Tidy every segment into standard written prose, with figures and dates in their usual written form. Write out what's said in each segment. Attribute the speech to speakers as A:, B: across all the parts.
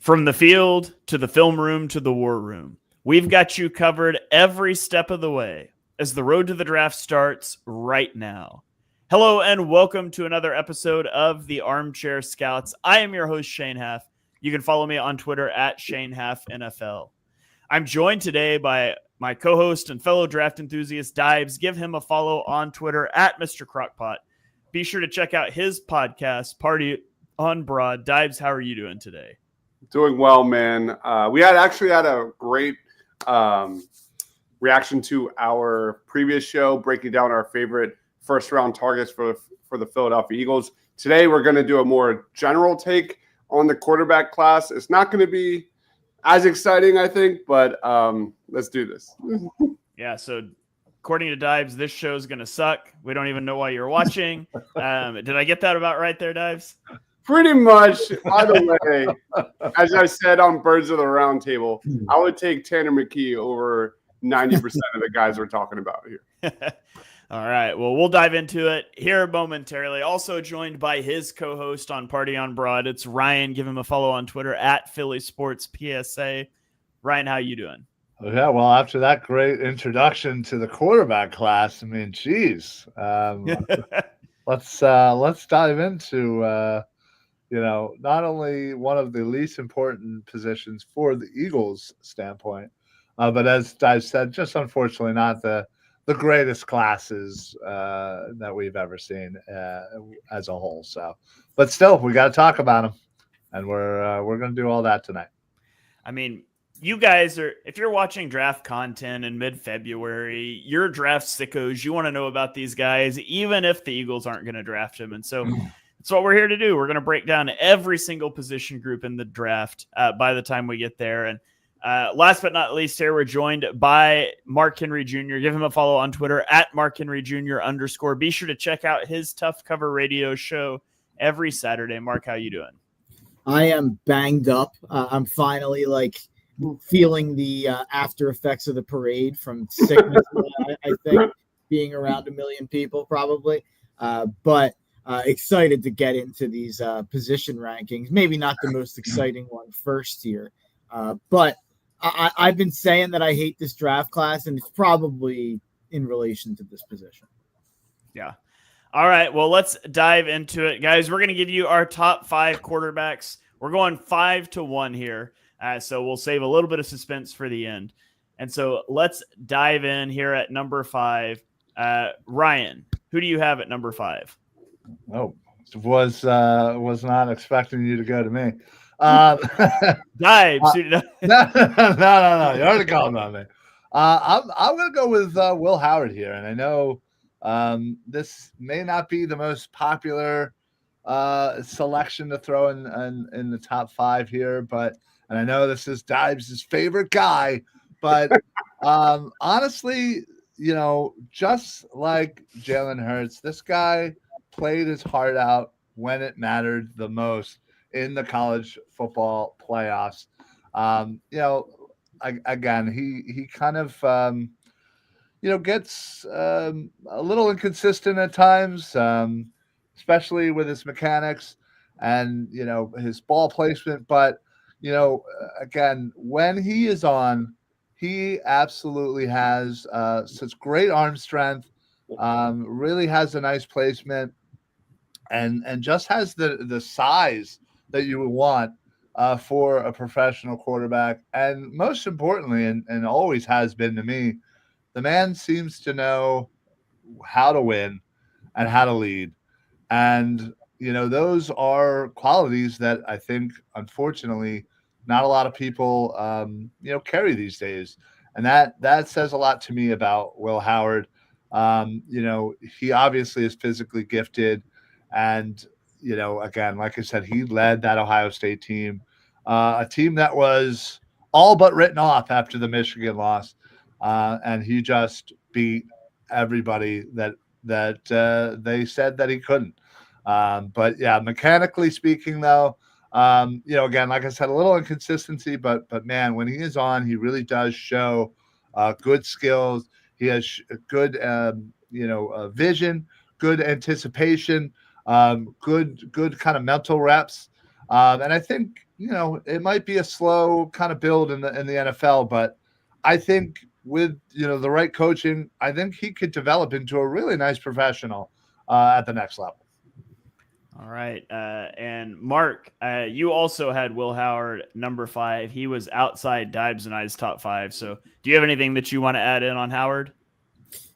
A: From the field to the film room to the war room, we've got you covered every step of the way as the road to the draft starts right now. Hello and welcome to another episode of the Armchair Scouts. I am your host, Shane Haff. You can follow me on Twitter at ShaneHaffNFL. I'm joined today by my co-host and fellow draft enthusiast, Dives. Give him a follow on Twitter at Mr. Crockpot. Be sure to check out his podcast, Party on Broad. Dives, how are you doing today?
B: Doing well, man. We had a great reaction to our previous show, breaking down our favorite first-round targets for the Philadelphia Eagles. Today, we're going to do a more general take on the quarterback class. It's not going to be as exciting, I think, but let's do this.
A: Yeah, so according to Dives, this show is going to suck. We don't even know why you're watching. Did I get that about right there, Dives?
B: Pretty much. By the way, as I said on Birds of the Round Table, I would take Tanner McKee over 90% of the guys we're talking about here.
A: All right. Well, we'll dive into it here momentarily. Also joined by his co-host on Party on Broad. It's Ryan. Give him a follow on Twitter at Philly Sports PSA. Ryan, how you doing?
C: Yeah, well, after that great introduction to the quarterback class, I mean, geez, let's dive into not only one of the least important positions for the Eagles standpoint, but as I said, just unfortunately not the greatest classes that we've ever seen as a whole. So, but still, we got to talk about them, and we're going to do all that tonight.
A: I mean, you guys are, if you're watching draft content in mid-February, you're draft sickos. You want to know about these guys, even if the Eagles aren't going to draft them. And so that's what we're here to do. We're going to break down every single position group in the draft by the time we get there. And last but not least, here we're joined by Mark Henry Jr. Give him a follow on Twitter at Mark Henry Jr. _ Be sure to check out his Tough Cover radio show every Saturday. Mark, how you doing?
D: I am banged up. I'm finally feeling the after effects of the parade from sickness. I think being around a million people probably, but excited to get into these position rankings. Maybe not the most exciting one first here, but I've been saying that I hate this draft class, and it's probably in relation to this position.
A: Yeah. All right. Well, let's dive into it, guys. We're going to give you our top 5 quarterbacks. We're going 5-1 here. So we'll save a little bit of suspense for the end. And so let's dive in here at number 5. Ryan, who do you have at number 5?
C: Oh, was not expecting you to go to me.
A: Dive.
C: No. You already called on me. I'm going to go with Will Howard here. And I know this may not be the most popular selection to throw in the top 5 here, and I know this is Dives' favorite guy, but honestly, just like Jalen Hurts, this guy played his heart out when it mattered the most in the college football playoffs. Again, he kind of gets a little inconsistent at times, especially with his mechanics and his ball placement, but again, when he is on, he absolutely has such great arm strength, really has a nice placement, and just has the size that you would want for a professional quarterback. And most importantly, and always has been to me, the man seems to know how to win and how to lead. And those are qualities that I think, unfortunately, not a lot of people, carry these days. And that says a lot to me about Will Howard. He obviously is physically gifted. And, again, like I said, he led that Ohio State team, a team that was all but written off after the Michigan loss. And he just beat everybody that they said that he couldn't. But yeah, mechanically speaking, though, again, like I said, a little inconsistency, but man, when he is on, he really does show good skills. He has good, vision, good anticipation, good kind of mental reps. And I think, it might be a slow kind of build in the NFL, but I think with, the right coaching, I think he could develop into a really nice professional at the next level.
A: All right. And Mark, you also had Will Howard number 5. He was outside Dibes and I's top 5. So do you have anything that you want to add in on Howard?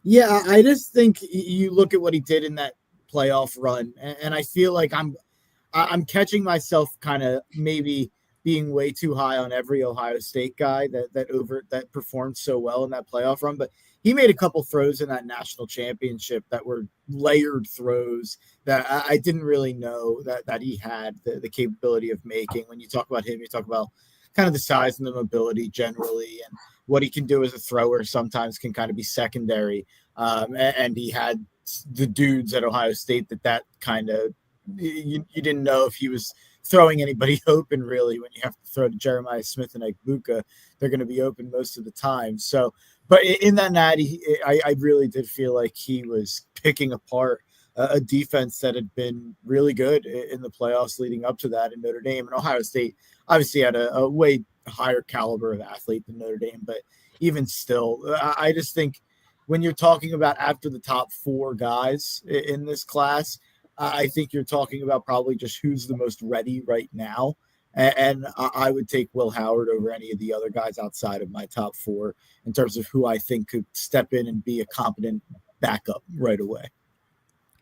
D: Yeah, I just think you look at what he did in that playoff run, and I feel like I'm catching myself kind of maybe being way too high on every Ohio State guy that performed so well in that playoff run. But he made a couple throws in that national championship that were layered throws that I didn't really know that he had the capability of making. When you talk about him, you talk about kind of the size and the mobility generally, and what he can do as a thrower sometimes can kind of be secondary. And he had the dudes at Ohio State that kind of, you didn't know if he was throwing anybody open really. When you have to throw to Jeremiah Smith and Egbuka, they're going to be open most of the time. So, but in that natty, I really did feel like he was picking apart a defense that had been really good in the playoffs leading up to that in Notre Dame. And Ohio State obviously had a way higher caliber of athlete than Notre Dame, but even still, I just think when you're talking about after the top 4 guys in this class, I think you're talking about probably just who's the most ready right now. And I would take Will Howard over any of the other guys outside of my top 4 in terms of who I think could step in and be a competent backup right away.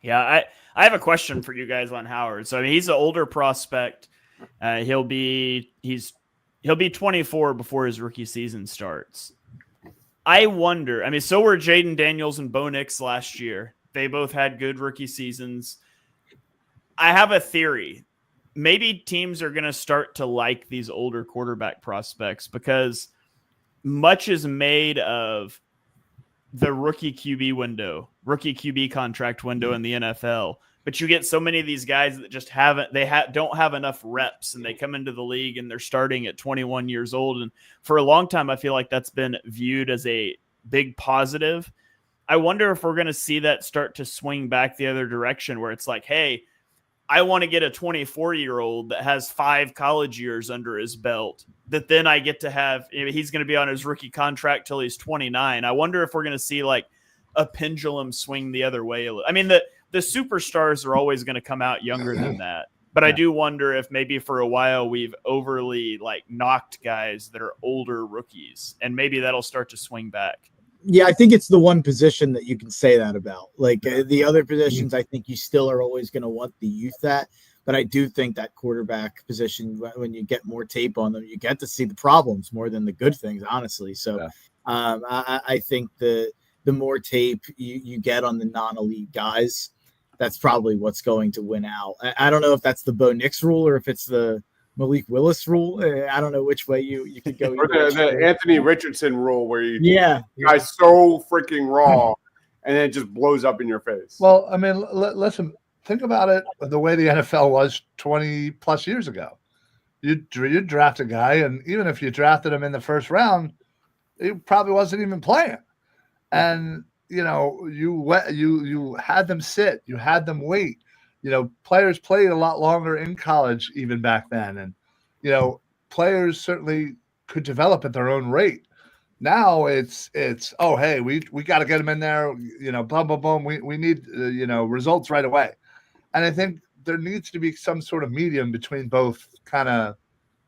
A: Yeah, I have a question for you guys on Howard. So I mean, he's an older prospect. He'll be 24 before his rookie season starts. I wonder. I mean, so were Jaden Daniels and Bo Nix last year. They both had good rookie seasons. I have a theory. Maybe teams are going to start to like these older quarterback prospects because much is made of the rookie QB contract window in the NFL. But you get so many of these guys that just don't have enough reps, and they come into the league and they're starting at 21 years old. And for a long time, I feel like that's been viewed as a big positive. I wonder if we're going to see that start to swing back the other direction, where it's like, hey, I want to get a 24-year-old that has 5 college years under his belt that then I get to have. He's going to be on his rookie contract till he's 29. I wonder if we're going to see like a pendulum swing the other way. I mean, the superstars are always going to come out younger than that. But I do wonder if maybe for a while we've overly like knocked guys that are older rookies, and maybe that'll start to swing back.
D: Yeah, I think it's the one position that you can say that about. Like the other positions, I think you still are always going to want the youth at. But I do think that quarterback position, when you get more tape on them, you get to see the problems more than the good things, honestly. So I think the more tape you get on the non-elite guys, that's probably what's going to win out. I don't know if that's the Bo Nix rule or if it's the Malik Willis rule. I don't know which way you could go.
B: Or the Anthony Richardson rule, where the guy's so freaking raw and then it just blows up in your face.
C: Well, I mean, listen, think about it the way the NFL was 20 plus years ago. You draft a guy, and even if you drafted him in the first round, he probably wasn't even playing. And you had them sit, you had them wait. Players played a lot longer in college even back then, and players certainly could develop at their own rate. Now it's oh, hey, we got to get them in there, boom, boom, boom. We need results right away. And I think there needs to be some sort of medium between both kind of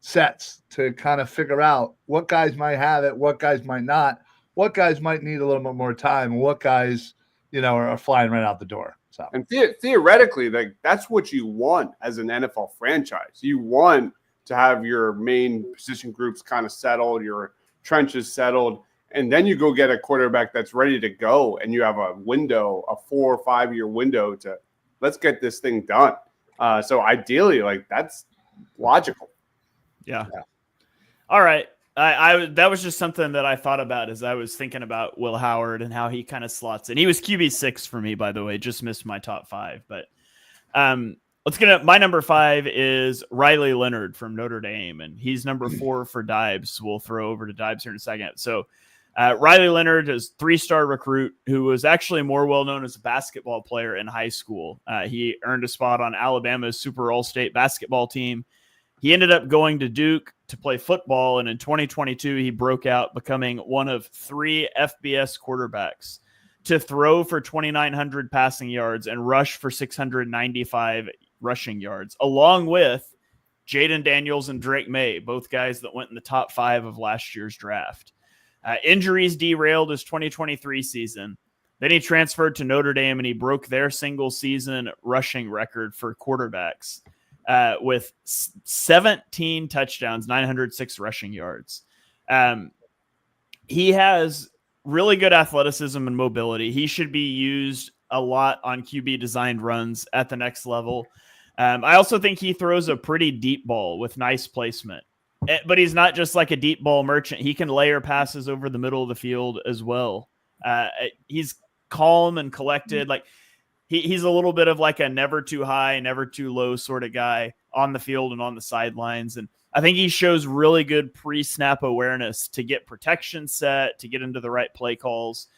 C: sets to kind of figure out what guys might have it, what guys might not, what guys might need a little bit more time, and what guys, are flying right out the door. So,
B: and theoretically, like that's what you want as an NFL franchise. You want to have your main position groups kind of settled, your trenches settled, and then you go get a quarterback that's ready to go, and you have a window, a 4 or 5 year window to let's get this thing done. So ideally, like that's logical.
A: Yeah. All right. I that was just something that I thought about as I was thinking about Will Howard and how he kind of slots in. He was QB6 for me, by the way, just missed my top 5. But let's get up. My number 5 is Riley Leonard from Notre Dame, and he's number 4 for Dibes. We'll throw over to Dibes here in a second. So Riley Leonard is 3-star recruit who was actually more well known as a basketball player in high school. He earned a spot on Alabama's Super All-State basketball team. He ended up going to Duke to play football, and in 2022, he broke out, becoming one of 3 FBS quarterbacks to throw for 2,900 passing yards and rush for 695 rushing yards, along with Jaden Daniels and Drake May, both guys that went in the top 5 of last year's draft. Injuries derailed his 2023 season. Then he transferred to Notre Dame, and he broke their single season rushing record for quarterbacks with 17 touchdowns, 906 rushing yards. He has really good athleticism and mobility. He should be used a lot on QB designed runs at the next level. I also think he throws a pretty deep ball with nice placement, but he's not just like a deep ball merchant. He can layer passes over the middle of the field as well. He's calm and collected. Like he's a little bit of like a never too high, never too low sort of guy on the field and on the sidelines. And I think he shows really good pre-snap awareness to get protection set, to get into the right play calls.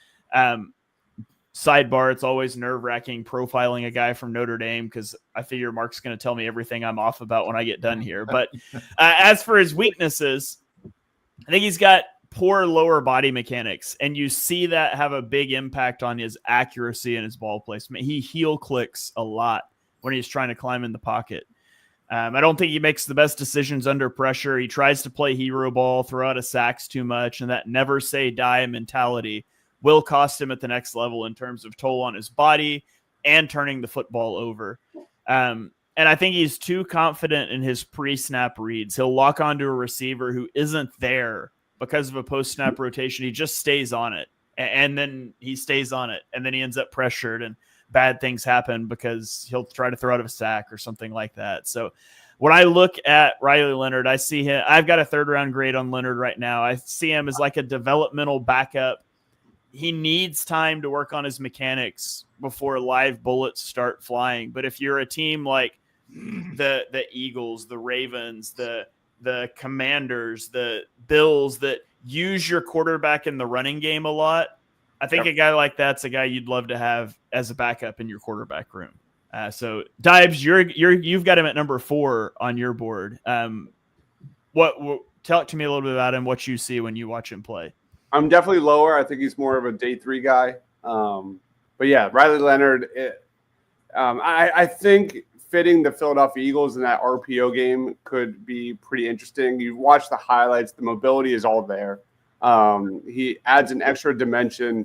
A: Sidebar, it's always nerve-wracking profiling a guy from Notre Dame because I figure Mark's going to tell me everything I'm off about when I get done here. But as for his weaknesses, I think he's got poor lower body mechanics, and you see that have a big impact on his accuracy and his ball placement. He heel clicks a lot when he's trying to climb in the pocket. I don't think he makes the best decisions under pressure. He tries to play hero ball, throw out of sacks too much, and that never say die mentality will cost him at the next level in terms of toll on his body and turning the football over. And I think he's too confident in his pre-snap reads. He'll lock onto a receiver who isn't there because of a post-snap rotation. He just stays on it, and then he stays on it, and then he ends up pressured, and bad things happen because he'll try to throw out of a sack or something like that. So when I look at Riley Leonard, I see him. I've got a 3rd-round grade on Leonard right now. I see him as like a developmental backup. He needs time to work on his mechanics before live bullets start flying. But if you're a team like the Eagles, the Ravens, the Commanders, the Bills that use your quarterback in the running game a lot, I think a guy like that's a guy you'd love to have as a backup in your quarterback room. So Dibes, you've got him at number 4 on your board. Talk to me a little bit about him, what you see when you watch him play.
B: I'm definitely lower. I think he's more of a day 3 guy. But yeah, Riley Leonard, I think fitting the Philadelphia Eagles in that RPO game could be pretty interesting. You watch the highlights, the mobility is all there. He adds an extra dimension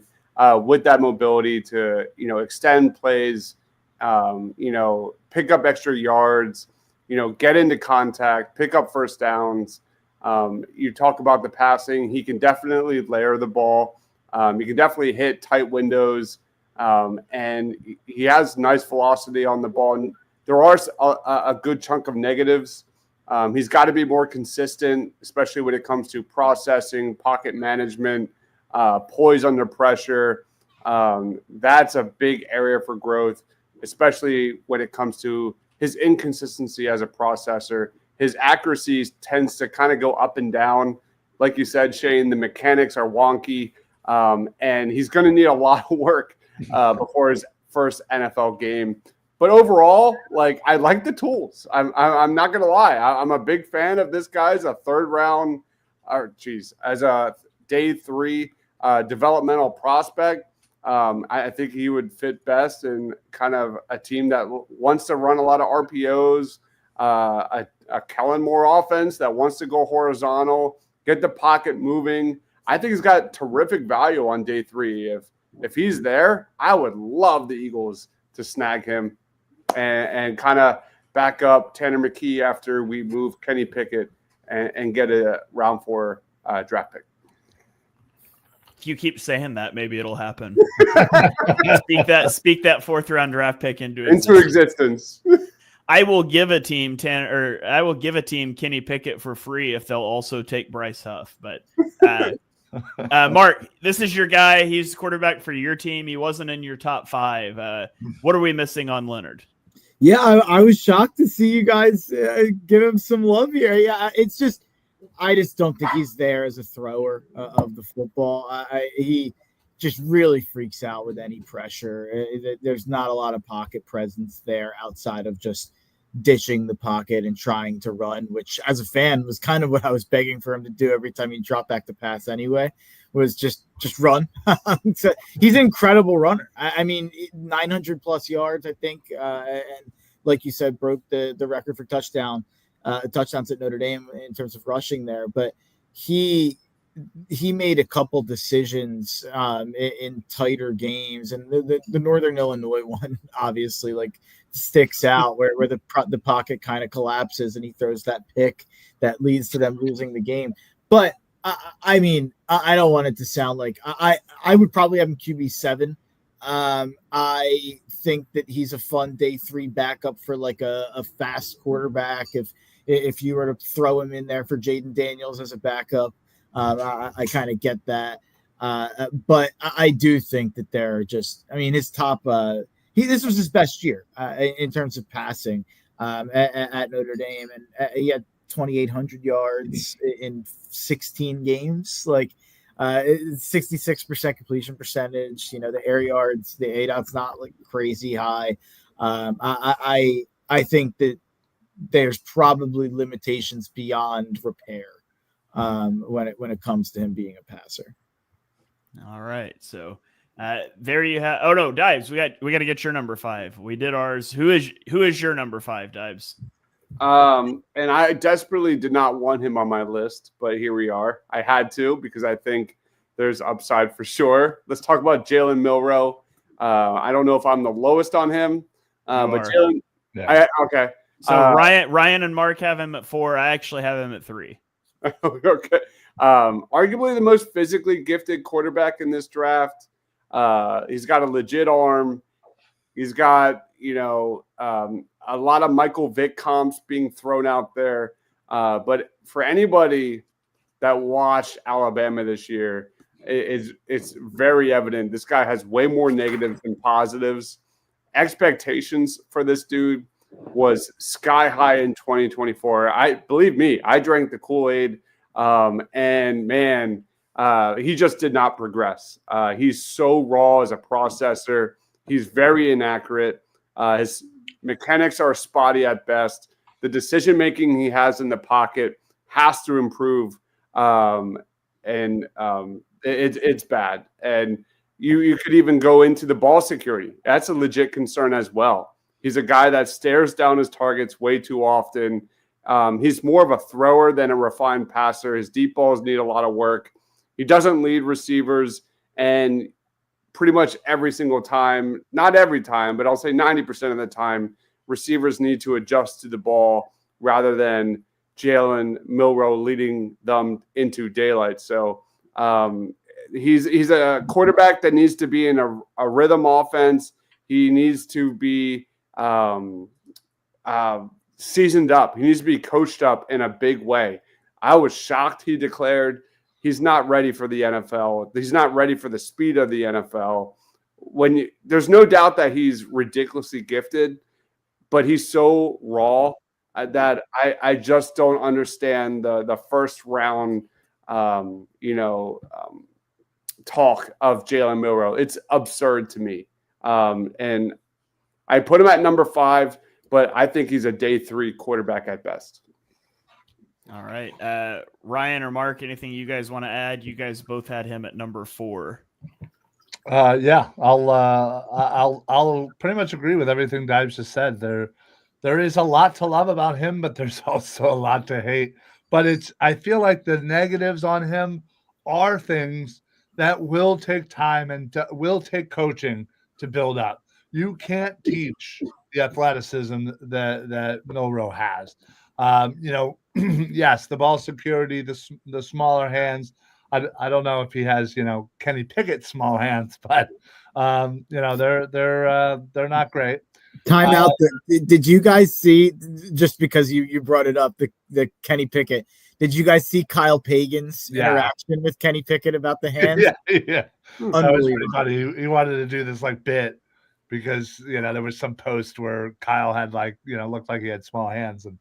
B: with that mobility to, extend plays, pick up extra yards, get into contact, pick up first downs. You talk about the passing. He can definitely layer the ball. He can definitely hit tight windows. And he has nice velocity on the ball. And there are a good chunk of negatives. He's got to be more consistent, especially when it comes to processing, pocket management, poise under pressure. That's a big area for growth, especially when it comes to his inconsistency as a processor. His accuracy tends to kind of go up and down. Like you said, Shane, the mechanics are wonky, and he's going to need a lot of work before his first NFL game. But overall, I like the tools. I'm not going to lie. I'm a big fan of this guy as a 3rd round, as a day 3 developmental prospect. I think he would fit best in kind of a team that wants to run a lot of RPOs, a Kellen Moore offense that wants to go horizontal, get the pocket moving. I think he's got terrific value on day 3. If he's there, I would love the Eagles to snag him and kind of back up Tanner McKee after we move Kenny Pickett and get a round 4 draft pick.
A: If you keep saying that, maybe it'll happen. Speak that 4th round draft pick into
B: existence.
A: I will give a team Kenny Pickett for free if they'll also take Bryce Huff. But Mark, this is your guy. He's quarterback for your team. He wasn't in your top 5. What are we missing on Leonard?
D: Yeah, I was shocked to see you guys give him some love here. Yeah, it's just I just don't think he's there as a thrower of the football. He just really freaks out with any pressure. There's not a lot of pocket presence there outside of just ditching the pocket and trying to run, which as a fan was kind of what I was begging for him to do every time he dropped back to pass anyway, was just run. So he's an incredible runner. I mean, 900 plus yards, I think. And like you said, broke the record for touchdowns at Notre Dame in terms of rushing there. But he made a couple decisions in tighter games, and the Northern Illinois one obviously like sticks out where the pocket kind of collapses and he throws that pick that leads to them losing the game. But I mean, I don't want it to sound like I would probably have him QB7. I think that he's a fun day 3 backup for like a fast quarterback. If you were to throw him in there for Jaden Daniels as a backup, I kind of get that. But I do think that they're just, I mean, his top, this was his best year in terms of passing at Notre Dame. And he had 2,800 yards in 16 games, like 66% completion percentage. You know, the air yards, the ADOT's not like crazy high. I think that there's probably limitations beyond repair when it comes to him being a passer.
A: All right, so there you have. Oh no, Dives, we got to get your number 5. We did ours. Who is your number 5, Dives?
B: And I desperately did not want him on my list, but here we are. I had to because I think there's upside for sure. Let's talk about Jalen Milroe. I don't know if I'm the lowest on him, but Jalen. Yeah. Okay.
A: So Ryan and Mark have him at 4. I actually have him at 3.
B: Okay. Arguably the most physically gifted quarterback in this draft. He's got a legit arm. He's got, a lot of Michael Vick comps being thrown out there. But for anybody that watched Alabama this year, it's very evident this guy has way more negatives than positives. Expectations for this dude was sky high in 2024. Believe me, I drank the Kool-Aid, and man, he just did not progress. He's so raw as a processor. He's very inaccurate. His mechanics are spotty at best. The decision-making he has in the pocket has to improve, it's bad. And you could even go into the ball security. That's a legit concern as well. He's a guy that stares down his targets way too often. He's more of a thrower than a refined passer. His deep balls need a lot of work. He doesn't lead receivers, and pretty much every single time, not every time, but I'll say 90% of the time, receivers need to adjust to the ball rather than Jalen Milroe leading them into daylight. So he's a quarterback that needs to be in a rhythm offense. He needs to be seasoned up. He needs to be coached up in a big way. I was shocked he declared he's not ready for the NFL. He's not ready for the speed of the NFL. There's no doubt that he's ridiculously gifted, but he's so raw that I just don't understand the first round, talk of Jalen Milroe. It's absurd to me. And I put him at number 5, but I think he's a day 3 quarterback at best.
A: All right. Ryan or Mark, anything you guys want to add? You guys both had him at number 4.
C: Yeah, I'll pretty much agree with everything Dives just said. There is a lot to love about him, but there's also a lot to hate. But I feel like the negatives on him are things that will take time and will take coaching to build up. You can't teach the athleticism that Milroe has. Yes, the ball security, the smaller hands. I don't know if he has, Kenny Pickett small hands, but they're not great.
D: Time out. Did you guys see, just because you brought it up, the Kenny Pickett? Did you guys see Kyle Pagan's interaction with Kenny Pickett about the hands?
C: Yeah. That was pretty funny. He wanted to do this like bit because there was some post where Kyle had looked like he had small hands, and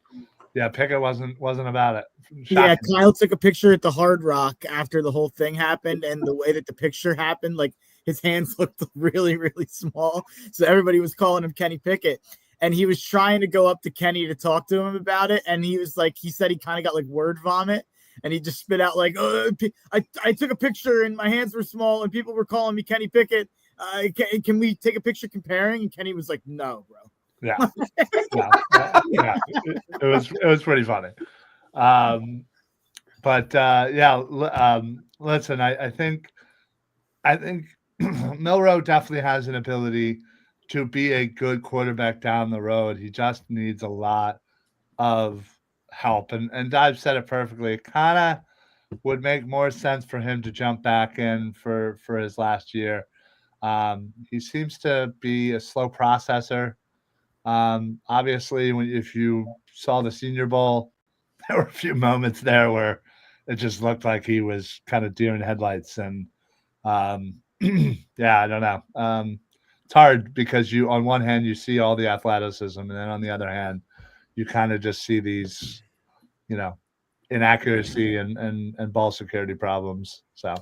C: Pickett wasn't about it. Shocking.
D: Yeah, Kyle took a picture at the Hard Rock after the whole thing happened, and the way that the picture happened, like his hands looked really, really small. So everybody was calling him Kenny Pickett. and he was trying to go up to Kenny to talk to him about it, and he said he kind of got like word vomit, and he just spit out like, I took a picture and my hands were small and people were calling me Kenny Pickett. Can we take a picture comparing? And Kenny was like, no, bro.
C: Yeah. It was pretty funny. Listen, I think Milroe definitely has an ability to be a good quarterback down the road. He just needs a lot of help. And Dive said it perfectly. It kind of would make more sense for him to jump back in for his last year. He seems to be a slow processor. Obviously, if you saw the Senior Bowl, there were a few moments there where it just looked like he was kind of deer in headlights. And yeah, I don't know. It's hard because on one hand, you see all the athleticism, and then on the other hand, you kind of just see these, inaccuracy and ball security problems. So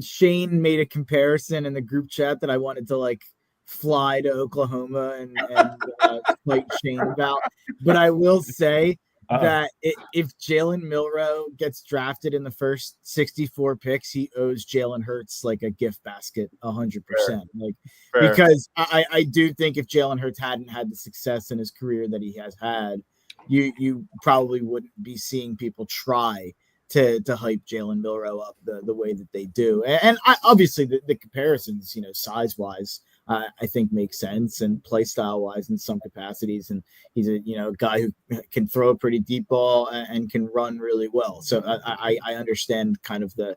D: Shane made a comparison in the group chat that I wanted to like fly to Oklahoma and fight Shane about. But I will say that if Jalen Milroe gets drafted in the first 64 picks, he owes Jalen Hurts like a gift basket 100%. Because I do think if Jalen Hurts hadn't had the success in his career that he has had, you probably wouldn't be seeing people try to hype Jalen Milroe up the way that they do. And obviously the comparisons, size wise, I think makes sense, and play style wise in some capacities. And he's a guy who can throw a pretty deep ball and can run really well. So I understand kind of the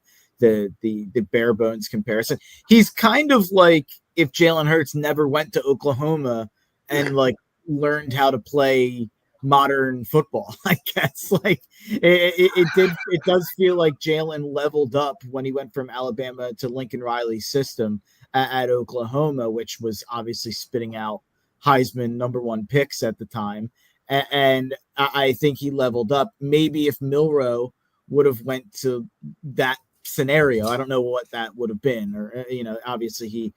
D: bare bones comparison. He's kind of like if Jalen Hurts never went to Oklahoma and like learned how to play modern football. I guess like it does feel like Jalen leveled up when he went from Alabama to Lincoln Riley's system at Oklahoma, which was obviously spitting out Heisman #1 picks at the time. And I think he leveled up. Maybe if Milroe would have went to that scenario, I don't know what that would have been. Or, obviously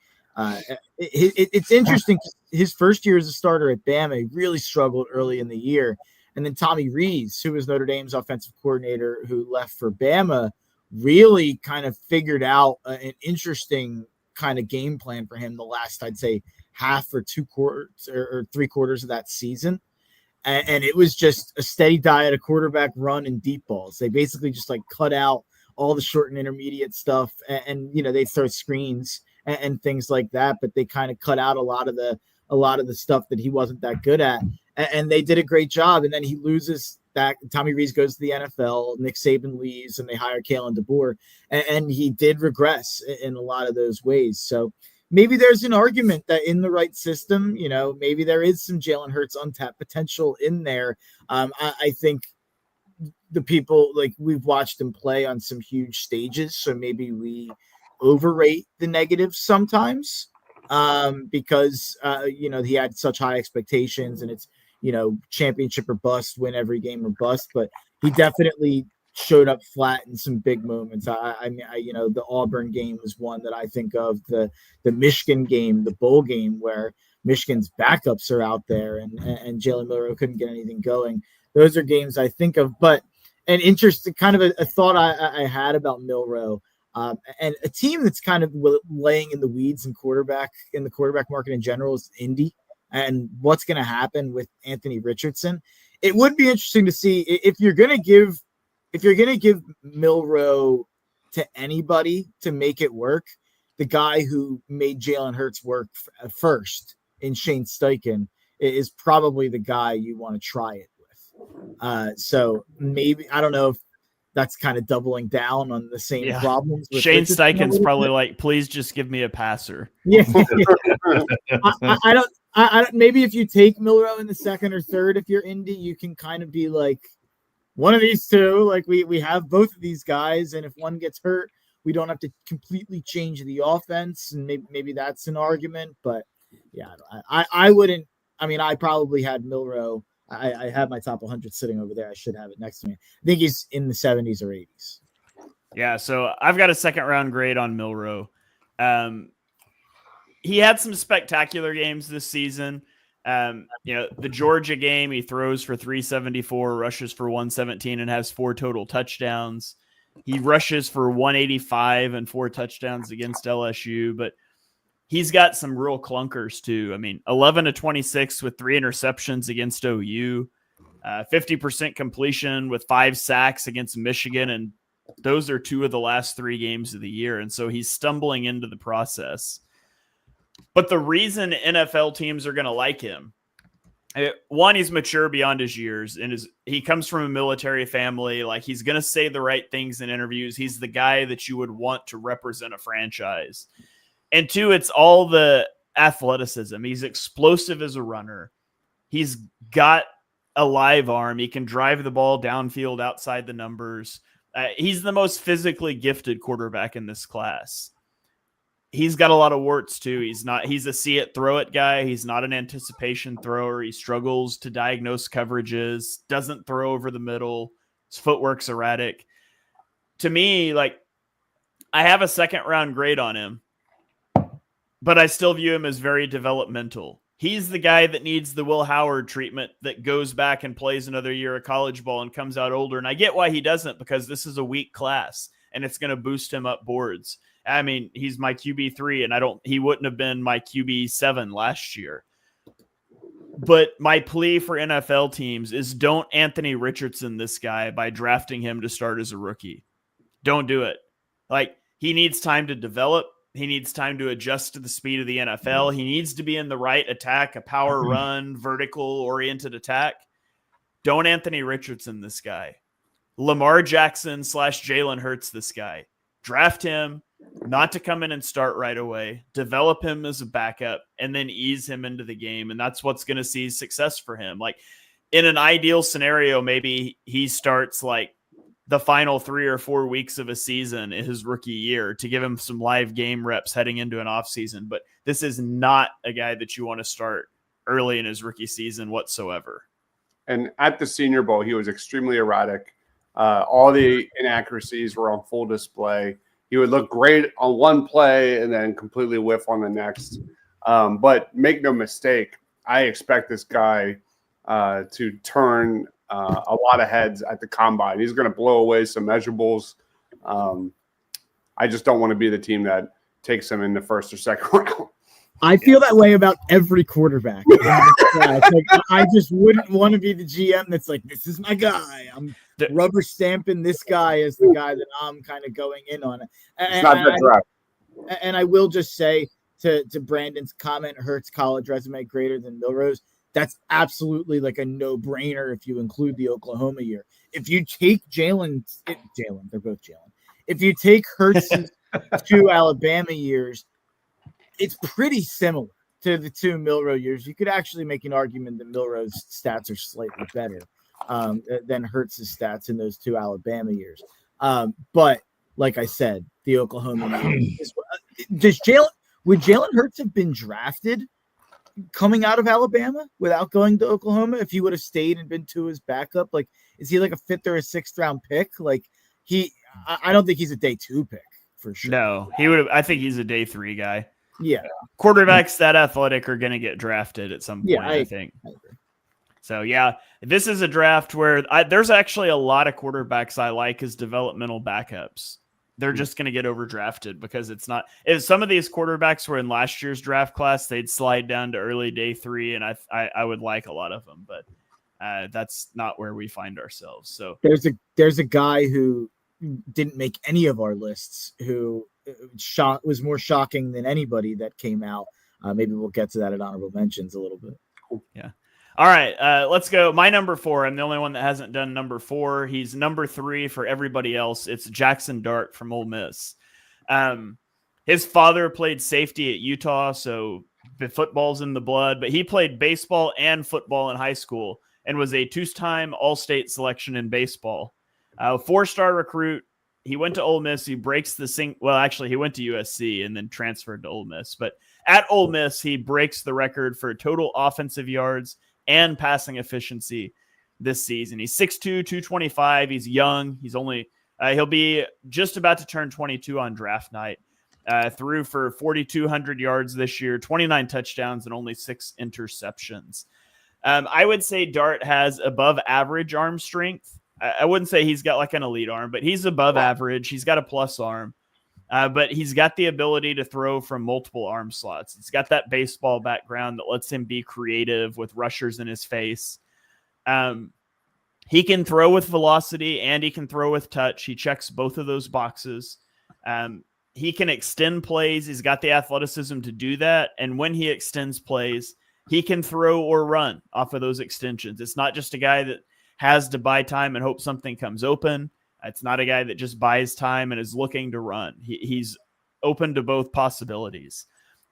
D: it's interesting. His first year as a starter at Bama, he really struggled early in the year. And then Tommy Rees, who was Notre Dame's offensive coordinator, who left for Bama, really kind of figured out an interesting kind of game plan for him the last, I'd say, half or 2 quarters or 3 quarters of that season. And it was just a steady diet of quarterback run and deep balls. They basically just like cut out all the short and intermediate stuff. And they throw screens and things like that, but they kind of cut out a lot of the stuff that he wasn't that good at. And they did a great job. And then he loses that. Tommy Rees goes to the NFL, Nick Saban leaves, and they hire Kalen DeBoer. And he did regress in a lot of those ways. So maybe there's an argument that in the right system, maybe there is some Jalen Hurts untapped potential in there. I think the people, like, we've watched him play on some huge stages, so maybe we overrate the negatives sometimes because he had such high expectations, and it's championship or bust, win every game or bust. But he definitely showed up flat in some big moments. The Auburn game was one that I think of, the Michigan game, the bowl game where Michigan's backups are out there and Jalen Milroe couldn't get anything going. Those are games I think of. But an interesting kind of a thought I had about Milroe, and a team that's kind of laying in the weeds in the quarterback market in general is Indy, and what's going to happen with Anthony Richardson. It would be interesting to see if you're going to give Milroe to anybody to make it work. The guy who made Jalen Hurts work first in Shane Steichen is probably the guy you want to try it with. So maybe, I don't know if that's kind of doubling down on the same problems.
A: Shane Steichen's probably like, please just give me a passer.
D: Yeah. I don't. Maybe if you take Milroe in the second or third, if you're Indy, you can kind of be like one of these two. Like we have both of these guys, and if one gets hurt, we don't have to completely change the offense. And maybe that's an argument. But yeah, I wouldn't. I mean, I probably had Milroe. I have my top 100 sitting over there. I should have it next to me. I think he's in the 70s or 80s.
A: Yeah, so I've got a second round grade on Milroe. He had some spectacular games this season. The Georgia game, he throws for 374, rushes for 117, and has 4 total touchdowns. He rushes for 185 and 4 touchdowns against LSU, but he's got some real clunkers too. I mean, 11 to 26 with 3 interceptions against OU, 50% completion with 5 sacks against Michigan. And those are 2 of the last 3 games of the year. And so he's stumbling into the process. But the reason NFL teams are going to like him, one, he's mature beyond his years, and he comes from a military family. Like, he's going to say the right things in interviews. He's the guy that you would want to represent a franchise. And 2, it's all the athleticism. He's explosive as a runner. He's got a live arm. He can drive the ball downfield outside the numbers. He's the most physically gifted quarterback in this class. He's got a lot of warts too. He's a see it, throw it guy. He's not an anticipation thrower. He struggles to diagnose coverages, doesn't throw over the middle. His footwork's erratic. To me, like, I have a 2nd round grade on him, but I still view him as very developmental. He's the guy that needs the Will Howard treatment, that goes back and plays another year of college ball and comes out older. And I get why he doesn't, because this is a weak class and it's going to boost him up boards. I mean, he's my QB3 and he wouldn't have been my QB7 last year. But my plea for NFL teams is don't Anthony Richardson this guy by drafting him to start as a rookie. Don't do it. Like, he needs time to develop. He needs time to adjust to the speed of the NFL. He needs to be in the right attack, a power run, vertical-oriented attack. Don't Anthony Richardson this guy. Lamar Jackson / Jalen Hurts this guy. Draft him, not to come in and start right away. Develop him as a backup, and then ease him into the game, and that's what's going to see success for him. Like, in an ideal scenario, maybe he starts like the final 3 or 4 weeks of a season in his rookie year to give him some live game reps heading into an offseason. But this is not a guy that you want to start early in his rookie season whatsoever.
B: And at the Senior Bowl, he was extremely erratic. All the inaccuracies were on full display. He would look great on one play and then completely whiff on the next. But make no mistake, I expect this guy to turn a lot of heads at the combine. He's going to blow away some measurables. I just don't want to be the team that takes him in the 1st or 2nd round.
D: I feel that way about every quarterback. Like, I just wouldn't want to be the GM that's like, this is my guy. I'm rubber stamping this guy as the guy that I'm kind of going in on.
B: It's not that draft.
D: And I will just say to Brandon's comment, Hurts college resume greater than Milrose. That's absolutely like a no-brainer if you include the Oklahoma year. If you take Jalen, they're both Jalen. If you take Hurts' 2 Alabama years, it's pretty similar to the 2 Milroe years. You could actually make an argument that Milroe's stats are slightly better than Hurts' stats in those 2 Alabama years. But like I said, the Oklahoma years, would Jalen Hurts have been drafted coming out of Alabama without going to Oklahoma if he would have stayed and been to his backup? Like, is he like a 5th or a 6th round pick? Like, I don't think he's a day 2 pick for sure.
A: No, he would have. I think he's a day 3 guy.
D: Yeah.
A: Quarterbacks that athletic are going to get drafted at some point,
D: Yeah,
A: I think. So, yeah, this is a draft where there's actually a lot of quarterbacks I like as developmental backups. They're just going to get overdrafted because it's not. If some of these quarterbacks were in last year's draft class, they'd slide down to early day 3, and I would like a lot of them, but that's not where we find ourselves. So
D: there's a guy who didn't make any of our lists who was more shocking than anybody that came out. Maybe we'll get to that at honorable mentions a little bit.
A: Yeah. All right, let's go. My number 4, I'm the only one that hasn't done number 4. He's number 3 for everybody else. It's Jackson Dart from Ole Miss. His father played safety at Utah, so the football's in the blood, but he played baseball and football in high school and was a 2-time All-State selection in baseball. 4-star recruit. He went to Ole Miss. He breaks the well, actually, he went to USC and then transferred to Ole Miss. But at Ole Miss, he breaks the record for total offensive yards and passing efficiency this season. He's 6'2", 225. He's young. He's only he'll be just about to turn 22 on draft night. threw for 4,200 yards this year, 29 touchdowns, and only 6 interceptions. I would say Dart has above average arm strength. I wouldn't say he's got like an elite arm, but he's above average. He's got a plus arm, but he's got the ability to throw from multiple arm slots. He's got that baseball background that lets him be creative with rushers in his face. He can throw with velocity and he can throw with touch. He checks both of those boxes. He can extend plays. He's got the athleticism to do that. And when he extends plays, he can throw or run off of those extensions. It's not just a guy that has to buy time and hope something comes open. It's not a guy that just buys time and is looking to run. He's open to both possibilities.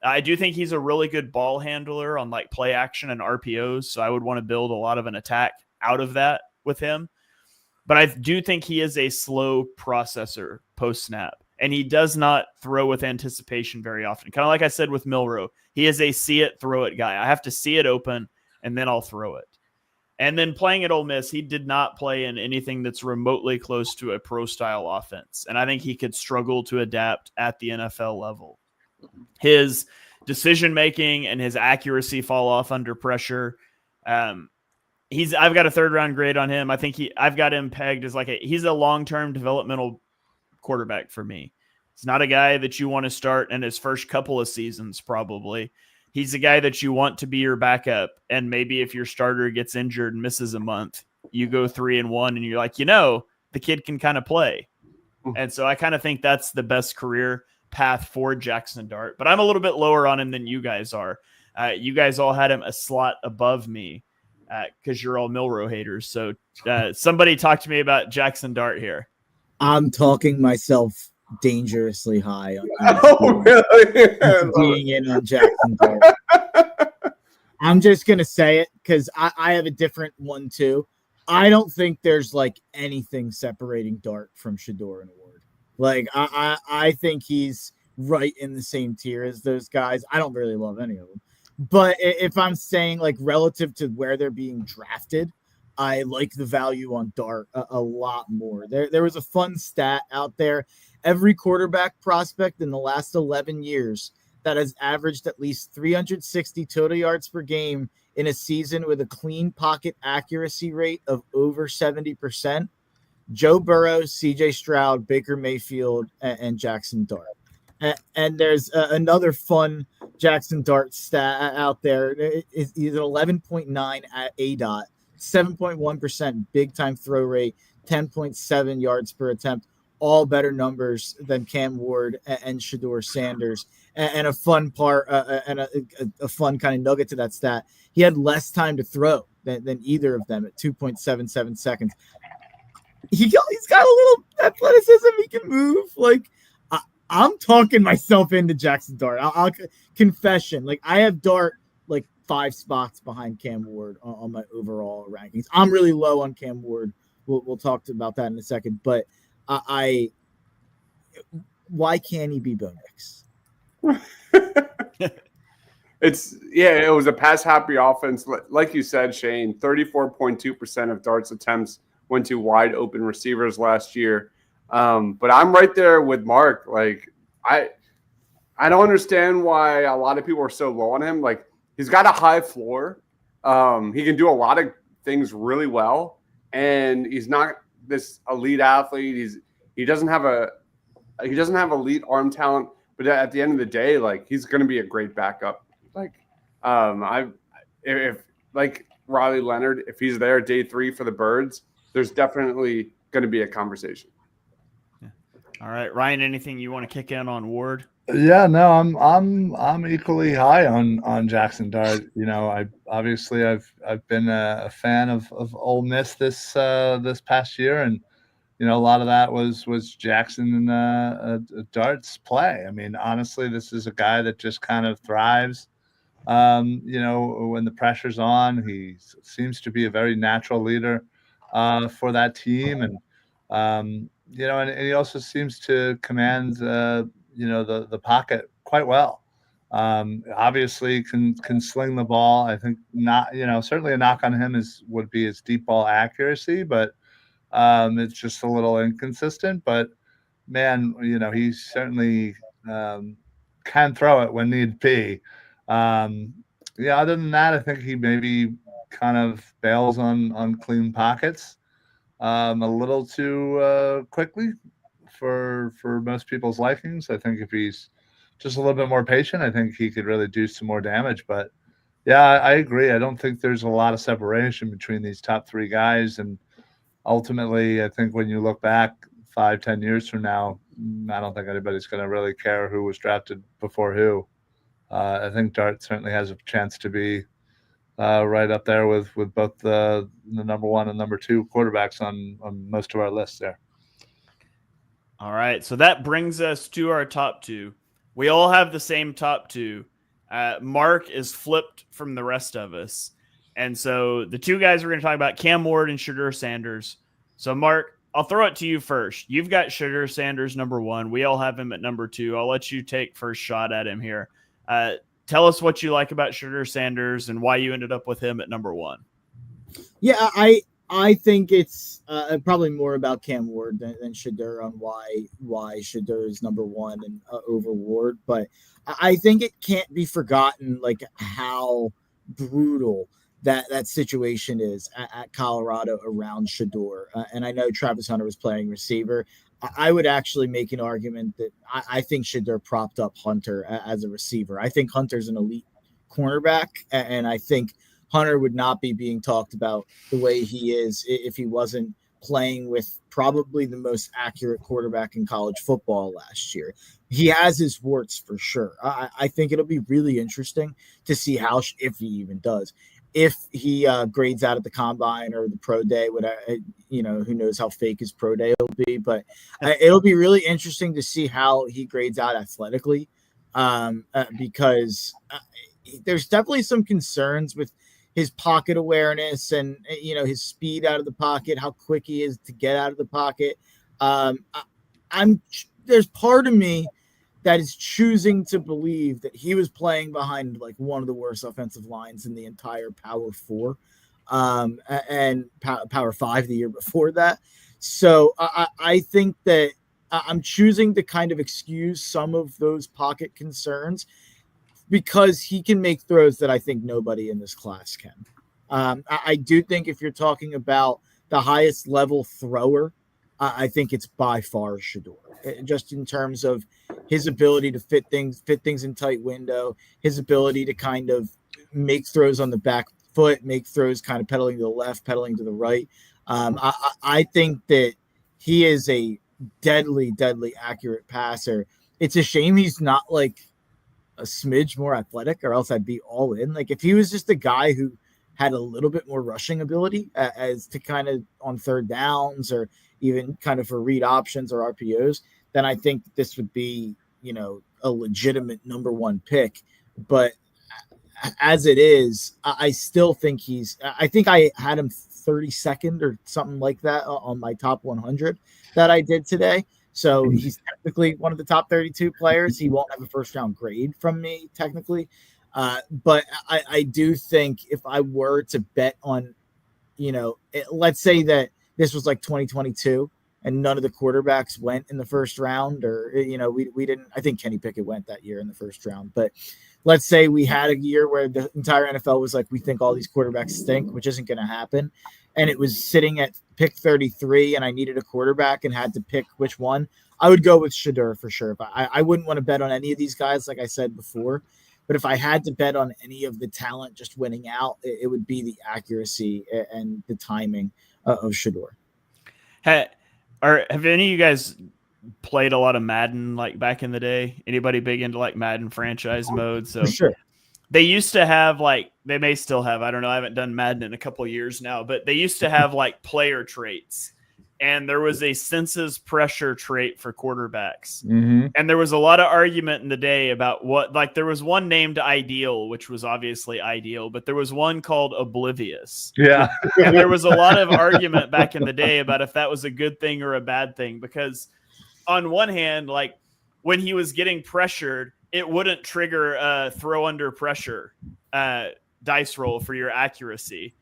A: I do think he's a really good ball handler on like play action and RPOs. So I would want to build a lot of an attack out of that with him. But I do think he is a slow processor post snap. And he does not throw with anticipation very often. Kind of like I said with Milroe, he is a see it, throw it guy. I have to see it open, and then I'll throw it. And then playing at Ole Miss, he did not play in anything that's remotely close to a pro-style offense. And I think he could struggle to adapt at the NFL level. His decision-making and his accuracy fall off under pressure. I've got a third-round grade on him. I think I've got him pegged as he's a long-term developmental quarterback for me. He's not a guy that you want to start in his first couple of seasons, probably. He's a guy that you want to be your backup. And maybe if your starter gets injured and misses a month, you go 3-1 and you're like, the kid can kind of play. And so I kind of think that's the best career path for Jackson Dart, but I'm a little bit lower on him than you guys are. You guys all had him a slot above me because you're all Milroe haters. So somebody talk to me about Jackson Dart here.
D: I'm talking myself dangerously high on
B: really?
D: being in on Jackson Dart. I'm just gonna say it because I have a different one too. I don't think there's anything separating Dart from Shedeur and Ward. I think he's right in the same tier as those guys. I don't really love any of them, but if I'm saying relative to where they're being drafted, I like the value on Dart a lot more. There was a fun stat out there. Every quarterback prospect in the last 11 years that has averaged at least 360 total yards per game in a season with a clean pocket accuracy rate of over 70%, Joe Burrow, CJ Stroud, Baker Mayfield, and Jackson Dart. And there's another fun Jackson Dart stat out there. He's an 11.9 at ADOT. 7.1% big time throw rate, 10.7 yards per attempt, all better numbers than Cam Ward and Shedeur Sanders. And a fun part and a fun kind of nugget to that stat, he had less time to throw than either of them at 2.77 seconds. He's got a little athleticism. He can move. I'm talking myself into Jackson Dart. I'll confession. I have Dart 5 spots behind Cam Ward on my overall rankings. I'm really low on Cam Ward. We'll talk about that in a second. But why can't he be Bo Nix?
B: It was a pass happy offense. Like you said, Shane, 34.2% of Dart's attempts went to wide open receivers last year. But I'm right there with Mark. I don't understand why a lot of people are so low on him. He's got a high floor. He can do a lot of things really well, and he's not this elite athlete. He doesn't have elite arm talent, but at the end of the day, he's going to be a great backup. If Riley Leonard, if he's there day 3 for the Birds, there's definitely going to be a conversation.
A: Yeah. All right, Ryan, anything you want to kick in on Ward?
C: Yeah, no, I'm equally high on Jackson Dart. I've been a fan of Ole Miss this past year, and a lot of that was Jackson and Dart's play. I mean, honestly, this is a guy that just kind of thrives. When the pressure's on, he seems to be a very natural leader for that team, and and he also seems to command the pocket quite well. Obviously can sling the ball. I think not, certainly a knock on him would be his deep ball accuracy, but it's just a little inconsistent. But man, he's certainly can throw it when need be. Other than that, I think he maybe kind of bails on clean pockets a little too quickly for most people's likings. I think if he's just a little bit more patient, I think he could really do some more damage. But yeah, I agree. I don't think there's a lot of separation between these top three guys. And ultimately, I think when you look back 5-10 years from now, I don't think anybody's going to really care who was drafted before who. I think Dart certainly has a chance to be right up there with both the number one and number two quarterbacks on most of our lists there.
A: All right, so that brings us to our top two. We all have the same top two. Mark is flipped from the rest of us. And so the two guys we're going to talk about, Cam Ward and Shedeur Sanders. So, Mark, I'll throw it to you first. You've got Shedeur Sanders number one. We all have him at number two. I'll let you take first shot at him here. Tell us what you like about Shedeur Sanders and why you ended up with him at number one.
D: Yeah, I think it's probably more about Cam Ward than Shedeur on why Shedeur is number one and over Ward. But I think it can't be forgotten like how brutal that situation is at Colorado around Shedeur. And I know Travis Hunter was playing receiver. I would actually make an argument that I think Shedeur propped up Hunter as a receiver. I think Hunter's an elite cornerback, and I think Hunter would not be being talked about the way he is if he wasn't playing with probably the most accurate quarterback in college football last year. He has his warts for sure. I think it'll be really interesting to see how, if he even does, if he grades out at the combine or the pro day, who knows how fake his pro day will be, but it'll be really interesting to see how he grades out athletically because there's definitely some concerns with his pocket awareness and, his speed out of the pocket, how quick he is to get out of the pocket. There's part of me that is choosing to believe that he was playing behind like one of the worst offensive lines in the entire Power 4 and Power 5 the year before that. So I think that I'm choosing to kind of excuse some of those pocket concerns because he can make throws that I think nobody in this class can. I do think if you're talking about the highest level thrower, I think it's by far Shedeur, just in terms of his ability to fit things in tight window, his ability to kind of make throws on the back foot, make throws kind of pedaling to the left, pedaling to the right. I think that he is a deadly, deadly accurate passer. It's a shame he's not like a smidge more athletic, or else I'd be all in. Like if he was just a guy who had a little bit more rushing ability as to kind of on third downs or even kind of for read options or RPOs, then I think this would be, a legitimate number one pick. But as it is, I still think I think I had him 32nd or something like that on my top 100 that I did today. So he's technically one of the top 32 players. He won't have a first round grade from me technically. But I do think if I were to bet on, let's say that this was like 2022 and none of the quarterbacks went in the first round, or, we didn't, I think Kenny Pickett went that year in the first round, but let's say we had a year where the entire NFL was like, we think all these quarterbacks stink, which isn't going to happen. And it was sitting at pick 33 and I needed a quarterback and had to pick which one. I would go with Shedeur for sure. But I wouldn't want to bet on any of these guys, like I said before. But if I had to bet on any of the talent just winning out, it would be the accuracy and the timing of Shedeur.
A: Have any of you guys played a lot of Madden like back in the day? Anybody big into like Madden franchise mode? So
D: for sure.
A: They used to have they may still have, I don't know, I haven't done Madden in a couple of years now, but they used to have like player traits. And there was a senses pressure trait for quarterbacks.
C: Mm-hmm.
A: And there was a lot of argument in the day about there was one named Ideal, which was obviously ideal, but there was one called Oblivious.
C: Yeah.
A: And there was a lot of argument back in the day about if that was a good thing or a bad thing, because on one hand, like when he was getting pressured, it wouldn't trigger a throw under pressure dice roll for your accuracy.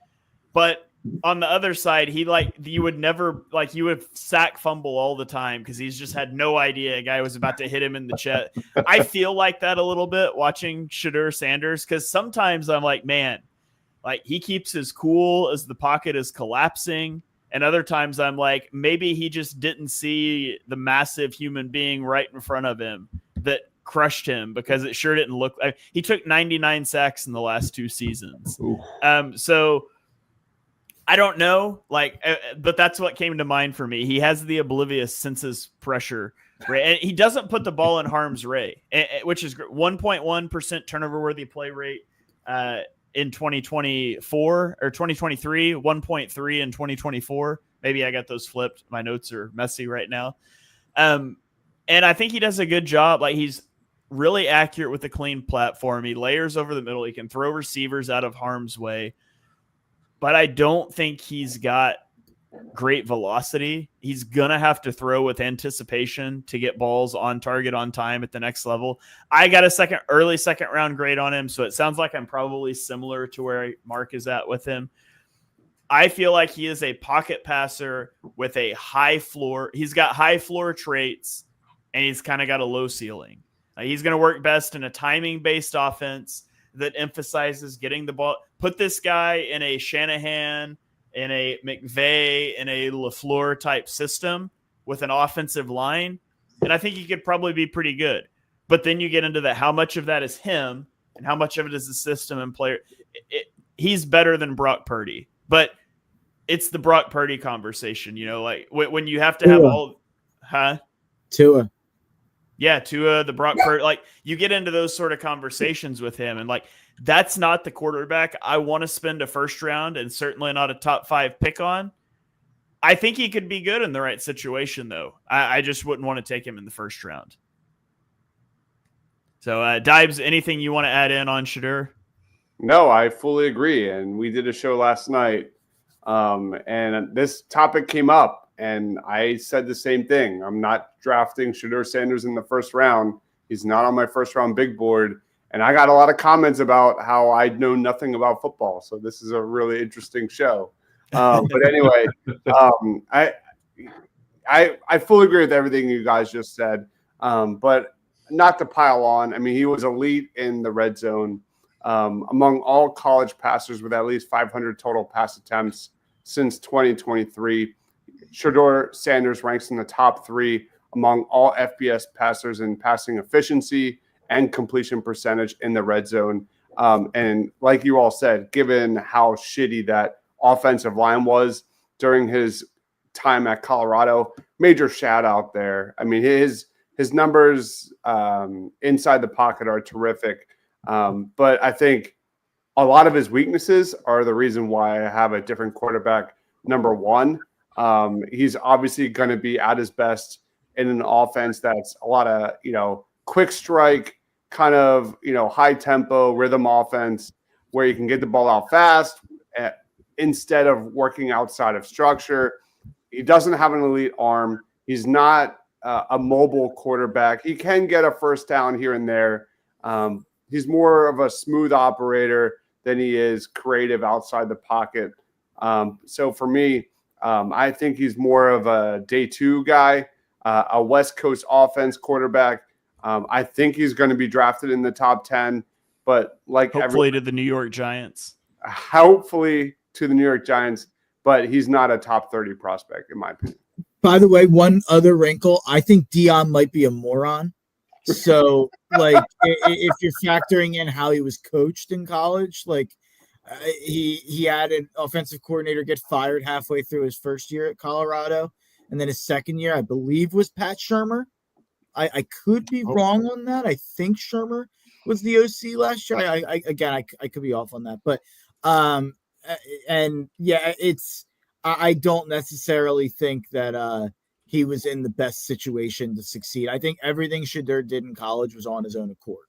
A: But on the other side, he you would sack fumble all the time because he's just had no idea a guy was about to hit him in the chest. I feel like that a little bit watching Shedeur Sanders because sometimes I'm like, man, like he keeps his cool as the pocket is collapsing. And other times I'm like, maybe he just didn't see the massive human being right in front of him that crushed him because it sure didn't look like he took 99 sacks in the last 2 seasons. So I don't know, but that's what came to mind for me. He has the oblivious senses pressure, right? And he doesn't put the ball in harm's way, which is 1.1% turnover worthy play rate in 2024 or 2023, 1.3 in 2024. Maybe I got those flipped. My notes are messy right now. And I think he does a good job. Like he's really accurate with a clean platform. He layers over the middle. He can throw receivers out of harm's way. But I don't think he's got great velocity. He's going to have to throw with anticipation to get balls on target on time at the next level. I got a early second round grade on him, so it sounds like I'm probably similar to where Mark is at with him. I feel like he is a pocket passer with a high floor. He's got high floor traits, and he's kind of got a low ceiling. He's going to work best in a timing-based offense that emphasizes getting the ball. Put this guy in a Shanahan, in a McVay, in a LaFleur type system with an offensive line, and I think he could probably be pretty good. But then you get into that, how much of that is him and how much of it is the system and player. He's better than Brock Purdy, but it's the Brock Purdy conversation, like when you have to have
D: Tua.
A: Yeah, Tua, the Brock Purdy, like you get into those sort of conversations with him, and like that's not the quarterback I want to spend a first round and certainly not a top 5 pick on. I think he could be good in the right situation, though. I just wouldn't want to take him in the first round. So, Dibes, anything you want to add in on Shedeur?
B: No, I fully agree. And we did a show last night, and this topic came up. And I said the same thing. I'm not drafting Shedeur Sanders in the first round. He's not on my first round big board. And I got a lot of comments about how I know nothing about football. So this is a really interesting show. But anyway, I fully agree with everything you guys just said. But not to pile on. I mean, he was elite in the red zone among all college passers with at least 500 total pass attempts since 2023. Shedeur Sanders ranks in the top 3 among all FBS passers in passing efficiency and completion percentage in the red zone. And like you all said, given how shitty that offensive line was during his time at Colorado, major shout out there. I mean, his numbers inside the pocket are terrific. But I think a lot of his weaknesses are the reason why I have a different quarterback number 1. He's obviously going to be at his best in an offense that's a lot of, quick strike, kind of, high tempo rhythm offense where you can get the ball out fast instead of working outside of structure. He doesn't have an elite arm. He's not a mobile quarterback. He can get a first down here and there. He's more of a smooth operator than he is creative outside the pocket. So for me, I think he's more of a day 2 guy, a West Coast offense quarterback. I think he's going to be drafted in the top 10, but
A: hopefully to the New York Giants.
B: Hopefully to the New York Giants, but he's not a top 30 prospect in my opinion.
D: By the way, one other wrinkle, I think Dion might be a moron. So if you're factoring in how he was coached in college, he had an offensive coordinator get fired halfway through his first year at Colorado. And then his second year, I believe, was Pat Shurmur. I could be wrong on that. I think Shurmur was the OC last year. I could be off on that. But, I don't necessarily think that he was in the best situation to succeed. I think everything Shedeur did in college was on his own accord.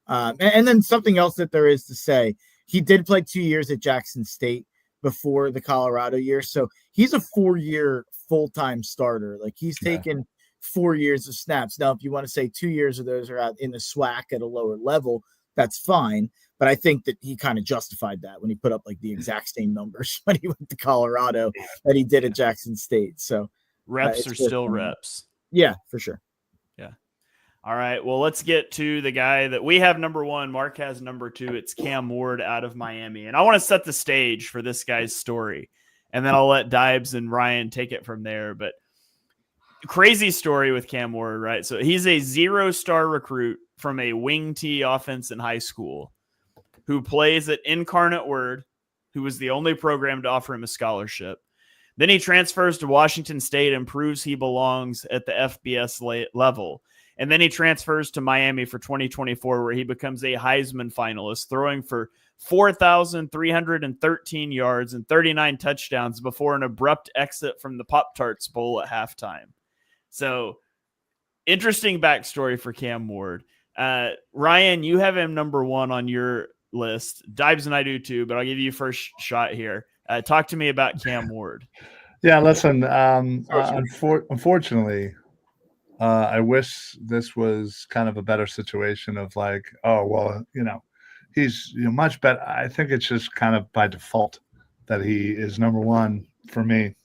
D: And then something else that there is to say, he did play 2 years at Jackson State before the Colorado year. So he's a 4-year full-time starter. He's taken 4 years of snaps. Now, if you want to say 2 years of those are out in the SWAC at a lower level, that's fine. But I think that he kind of justified that when he put up like the exact same numbers when he went to Colorado that he did at Jackson State. So
A: reps are still reps.
D: Yeah, for sure.
A: Yeah. All right. Well, let's get to the guy that we have number 1. Mark has number 2. It's Cam Ward out of Miami. And I want to set the stage for this guy's story. And then I'll let Dibes and Ryan take it from there. But crazy story with Cam Ward, right? So he's a 0-star recruit from a wing T offense in high school who plays at Incarnate Word, who was the only program to offer him a scholarship. Then he transfers to Washington State and proves he belongs at the FBS level. And then he transfers to Miami for 2024, where he becomes a Heisman finalist, throwing for 4,313 yards and 39 touchdowns before an abrupt exit from the Pop-Tarts Bowl at halftime. So, interesting backstory for Cam Ward. Ryan, you have him number 1 on your list. Dibes and I do too, but I'll give you first shot here. Talk to me about Cam Ward.
C: Yeah, listen, unfortunately, I wish this was kind of a better situation of like, oh, well, he's much better. I think it's just kind of by default that he is number 1 for me.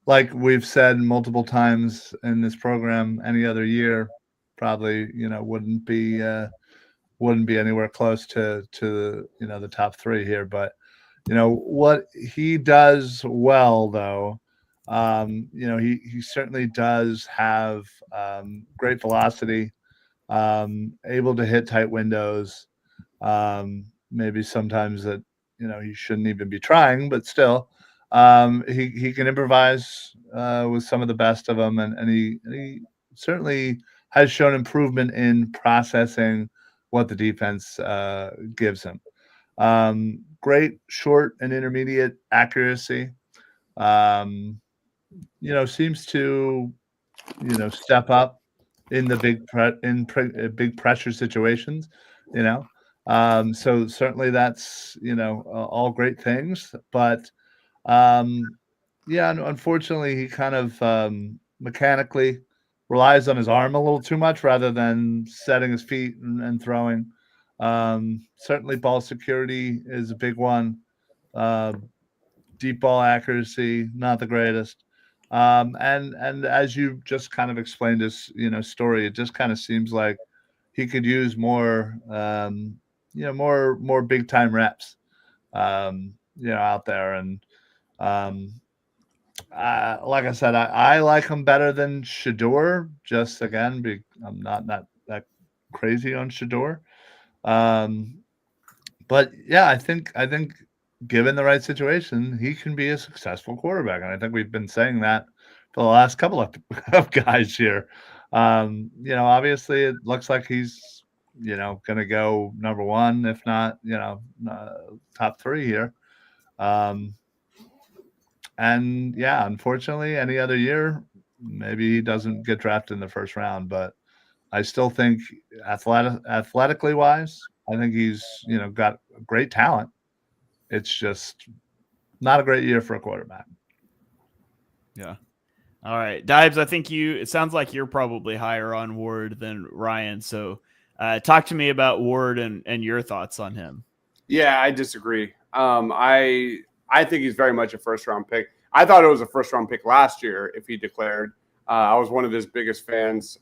C: Like we've said multiple times in this program, any other year probably, wouldn't be anywhere close to the top 3 here. But, what he does well, though, he certainly does have great velocity, able to hit tight windows. Maybe sometimes that he shouldn't even be trying, but still, he can improvise with some of the best of them, and he certainly has shown improvement in processing what the defense gives him. Great short and intermediate accuracy. Seems to, step up in the big pressure situations, so certainly that's, all great things, but, unfortunately he kind of, mechanically relies on his arm a little too much rather than setting his feet and throwing. Certainly ball security is a big one. Deep ball accuracy, not the greatest. And as you just kind of explained his, story, it just kind of seems like he could use more, more big time reps, out there. And like I said, I like him better than Shedeur. Just again, I'm not that crazy on Shedeur. But yeah, I think given the right situation, he can be a successful quarterback. And I think we've been saying that for the last couple of guys here. Obviously it looks like he's, going to go number 1, if not, top 3 here. And yeah, unfortunately, any other year, maybe he doesn't get drafted in the first round, but I still think athletically wise, I think he's, got great talent. It's just not a great year for a quarterback.
A: Yeah. All right. Dibes, I think it sounds like you're probably higher on Ward than Ryan. So talk to me about Ward and your thoughts on him.
B: Yeah, I disagree. I think he's very much a first-round pick. I thought it was a first-round pick last year if he declared. I was one of his biggest fans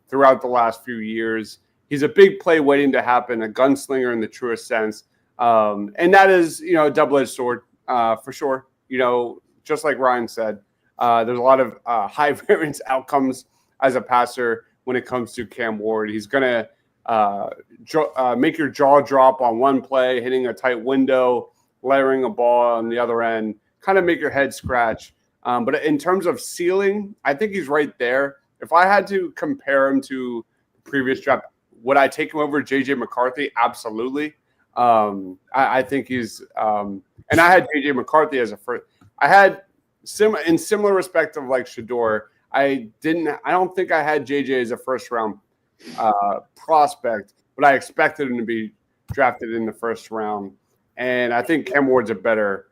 B: throughout the last few years. He's a big play waiting to happen, a gunslinger in the truest sense. And that is, a double-edged sword for sure. Just like Ryan said, there's a lot of high variance outcomes as a passer when it comes to Cam Ward. He's going to make your jaw drop on one play, hitting a tight window, layering a ball on the other end, kind of make your head scratch. But in terms of ceiling, I think he's right there. If I had to compare him to the previous draft, would I take him over J.J. McCarthy? Absolutely. I think he's and I had J.J. McCarthy as a first. I had in similar respect of like Shedeur. I don't think I had J.J. as a first round prospect, but I expected him to be drafted in the first round. And I think Cam Ward's a better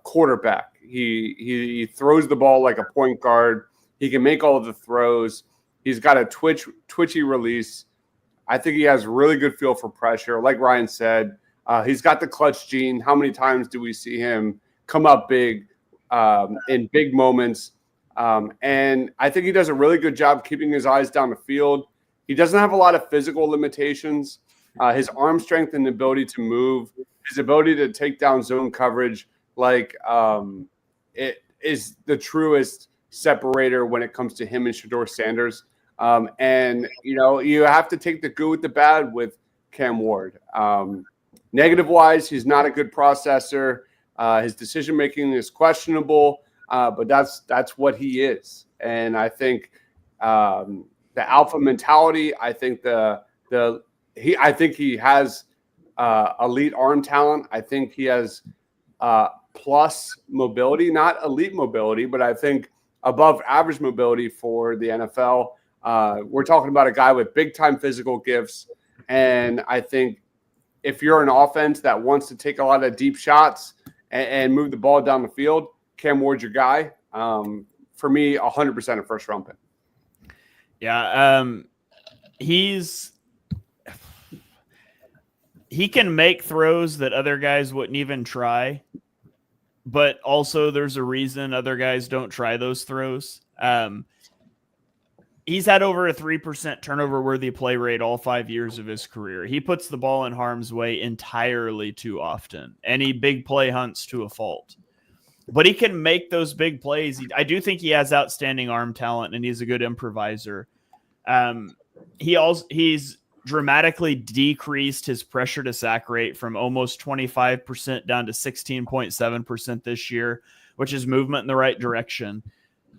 B: quarterback. He throws the ball like a point guard. He can make all of the throws. He's got a twitchy release. I think he has a really good feel for pressure. Like Ryan said, he's got the clutch gene. How many times do we see him come up big in big moments? And I think he does a really good job keeping his eyes down the field. He doesn't have a lot of physical limitations. His arm strength and ability to move, his ability to take down zone coverage, it is the truest separator when it comes to him and Shedeur Sanders. And, you have to take the good with the bad with Cam Ward. Negative-wise, he's not a good processor. His decision-making is questionable, but that's what he is. And I think the alpha mentality, I think I think he has elite arm talent. I think he has plus mobility, not elite mobility, but I think above average mobility for the NFL. We're talking about a guy with big time physical gifts. And I think if you're an offense that wants to take a lot of deep shots and move the ball down the field, Cam Ward's your guy. For me, 100% a first round pick.
A: Yeah. He can make throws that other guys wouldn't even try, but also there's a reason other guys don't try those throws. He's had over a 3% turnover worthy play rate all 5 years of his career. He puts the ball in harm's way entirely too often, and he big play hunts to a fault. But he can make those big plays. I do think he has outstanding arm talent, and he's a good improviser. He's dramatically decreased his pressure to sack rate from almost 25% down to 16.7% this year, which is movement in the right direction.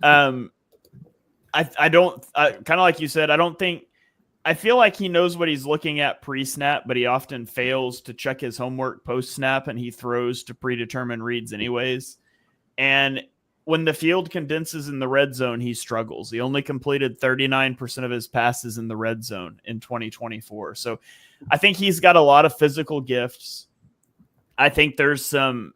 A: I don't kind of like you said, I feel like he knows what he's looking at pre-snap, but he often fails to check his homework post-snap, and he throws to predetermined reads anyways. And when the field condenses in the red zone, he struggles. He only completed 39% of his passes in the red zone in 2024. So I think he's got a lot of physical gifts. I think there's some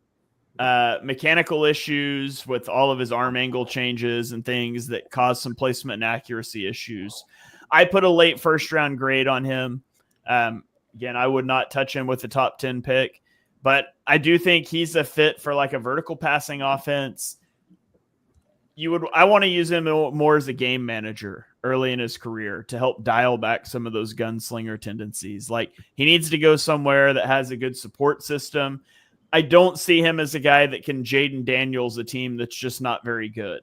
A: mechanical issues with all of his arm angle changes and things that cause some placement and accuracy issues. I put a late first round grade on him. Again, I would not touch him with the top 10 pick, but I do think he's a fit for like a vertical passing offense. I want to use him more as a game manager early in his career to help dial back some of those gunslinger tendencies. Like, he needs to go somewhere that has a good support system. I don't see him as a guy that can Jaden Daniels a team that's just not very good.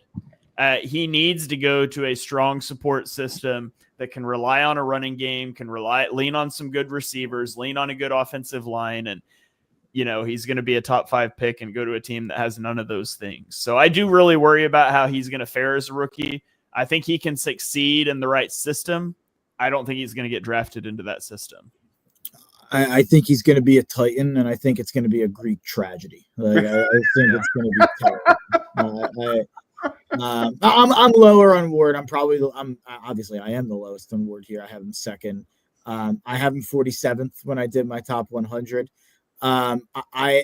A: He needs to go to a strong support system that can rely on a running game, can lean on some good receivers, lean on a good offensive line, and he's going to be a top 5 pick and go to a team that has none of those things. So I do really worry about how he's going to fare as a rookie. I think he can succeed in the right system. I don't think he's going to get drafted into that system.
D: I think he's going to be a Titan, and I think it's going to be a Greek tragedy. Like, I think it's going to be terrible. I'm lower on Ward. Obviously I am the lowest on Ward here. I have him second. I have him 47th when I did my top 100. I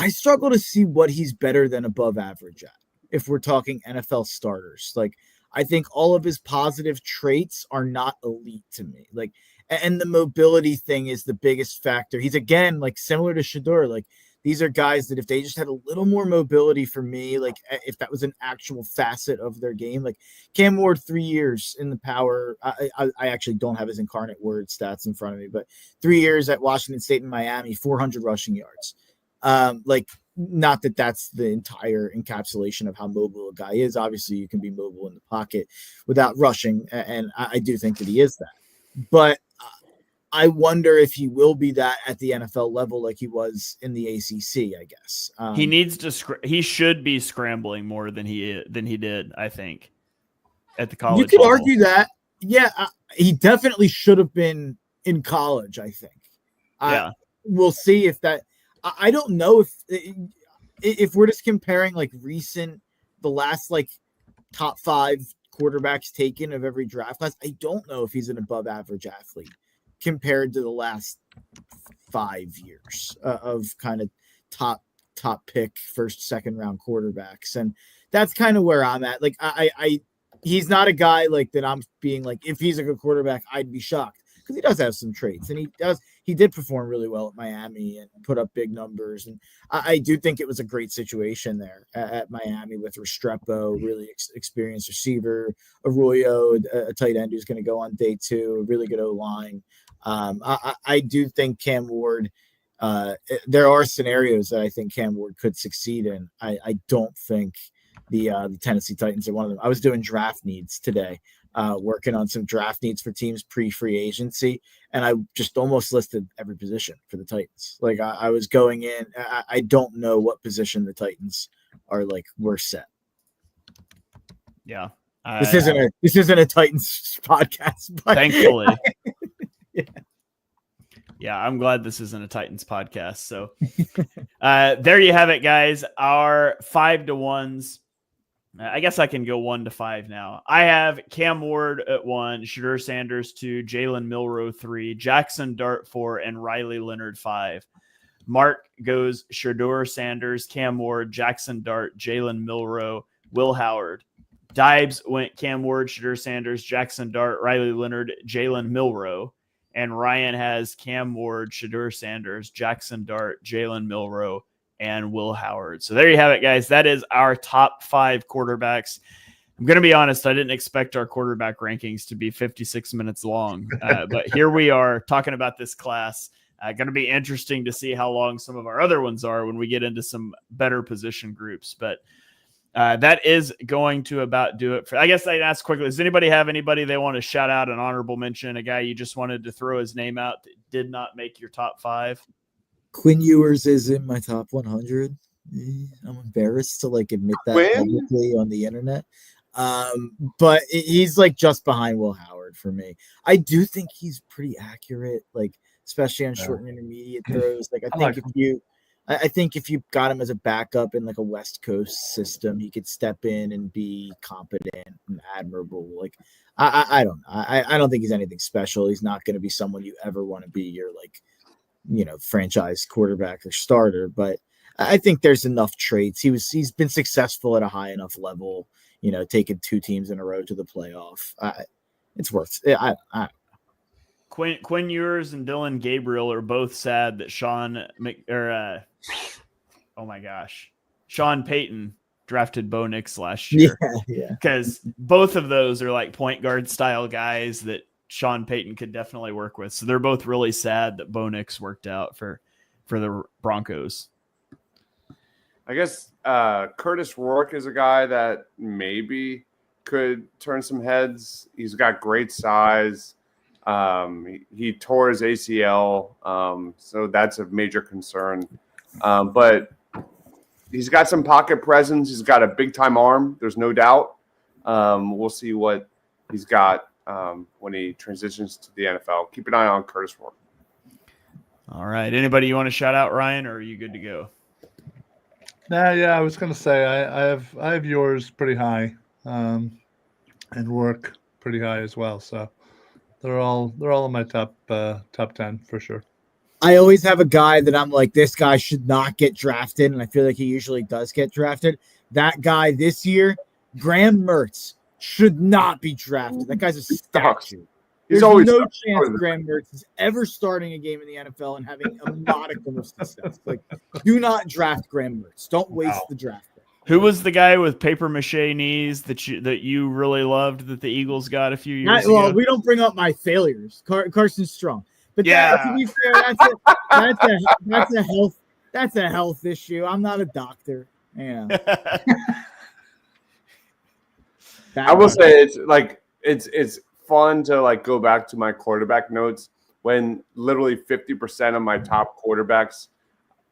D: struggle to see what he's better than above average at. If we're talking NFL starters, like, I think all of his positive traits are not elite to me. Like, and the mobility thing is the biggest factor. He's, again, like, similar to Shedeur. Like, these are guys that if they just had a little more mobility for me, like, if that was an actual facet of their game, like Cam Ward, 3 years in the power. I actually don't have his incarnate word stats in front of me, but 3 years at Washington State and Miami, 400 rushing yards. Like, not that that's the entire encapsulation of how mobile a guy is. Obviously, you can be mobile in the pocket without rushing, and I do think that he is that. But I wonder if he will be that at the NFL level, like he was in the ACC. I guess
A: he needs to. He should be scrambling more than he did. I think at the college.
D: You could
A: level.
D: argue that. Yeah, he definitely should have been in college. I think.
A: Yeah,
D: we'll see if that. I don't know if we're just comparing like the last like top 5 quarterbacks taken of every draft class. I don't know if he's an above average athlete compared to the last 5 years of kind of top pick, first, second round quarterbacks. And that's kind of where I'm at. Like, I he's not a guy like that. I'm being like, if he's a good quarterback, I'd be shocked because he does have some traits, and he did perform really well at Miami and put up big numbers. And I do think it was a great situation there at Miami with Restrepo, really experienced receiver, Arroyo, a tight end who's going to go on day 2, a really good O-line. I do think Cam Ward, there are scenarios that I think Cam Ward could succeed in. I don't think the Tennessee Titans are one of them. I was doing draft needs today, working on some draft needs for teams pre-free agency, and I just almost listed every position for the Titans. Like I was going in, I don't know what position the Titans are like we're set.
A: Yeah.
D: This isn't a Titans podcast, but
A: thankfully. Yeah, I'm glad this isn't a Titans podcast. So there you have it, guys. Our 5-1s. I guess I can go 1-5 now. I have Cam Ward at 1, Shedeur Sanders 2, Jalen Milroe 3, Jackson Dart 4, and Riley Leonard 5. Mark goes Shedeur Sanders, Cam Ward, Jackson Dart, Jalen Milroe, Will Howard. Dibes went Cam Ward, Shedeur Sanders, Jackson Dart, Riley Leonard, Jalen Milroe. And Ryan has Cam Ward, Shedeur Sanders, Jackson Dart, Jalen Milroe, and Will Howard. So there you have it, guys. That is our top 5 quarterbacks. I'm going to be honest, I didn't expect our quarterback rankings to be 56 minutes long. But here we are talking about this class. Going to be interesting to see how long some of our other ones are when we get into some better position groups. But that is going to about do it for. I guess I'd ask quickly: does anybody have anybody they want to shout out, an honorable mention, a guy you just wanted to throw his name out that did not make your top 5?
D: Quinn Ewers is in my top 100. I'm embarrassed to like admit that publicly on the internet. But he's like just behind Will Howard for me. I do think he's pretty accurate, like especially on short and intermediate throws. Like I think if you got him as a backup in like a West Coast system, he could step in and be competent and admirable. Like I don't know. I don't think he's anything special. He's not going to be someone you ever want to be your like, franchise quarterback or starter. But I think there's enough traits. He's been successful at a high enough level. Taking 2 teams in a row to the playoff. It's worth it. I
A: Quinn Ewers and Dylan Gabriel are both sad that Sean Payton drafted Bo Nix last year.
D: Yeah.
A: Because both of those are like point guard style guys that Sean Payton could definitely work with. So they're both really sad that Bo Nix worked out for the Broncos.
B: I guess Curtis Rourke is a guy that maybe could turn some heads. He's got great size. He tore his ACL, so that's a major concern. But he's got some pocket presence. He's got a big-time arm. There's no doubt. We'll see what he's got when he transitions to the NFL. Keep an eye on Curtis Rourke.
A: All right. Anybody you want to shout out, Ryan, or are you good to go?
C: I was going to say I have yours pretty high, and Rourke pretty high as well. So they're all in my top 10 for sure.
D: I always have a guy that I'm like, this guy should not get drafted, and I feel like he usually does get drafted. That guy this year, Graham Mertz, should not be drafted. That guy's a statue. There's no chance Graham Mertz is ever starting a game in the NFL and having a modicum of success. Like, do not draft Graham Mertz. Don't waste the draft.
A: Who was the guy with paper mache knees that you really loved that the Eagles got a few years ago?
D: Well, we don't bring up my failures. Carson Strong. But to be fair, that's a health issue. I'm not a doctor. Yeah.
B: I will say it's fun to like go back to my quarterback notes when literally 50% of my top quarterbacks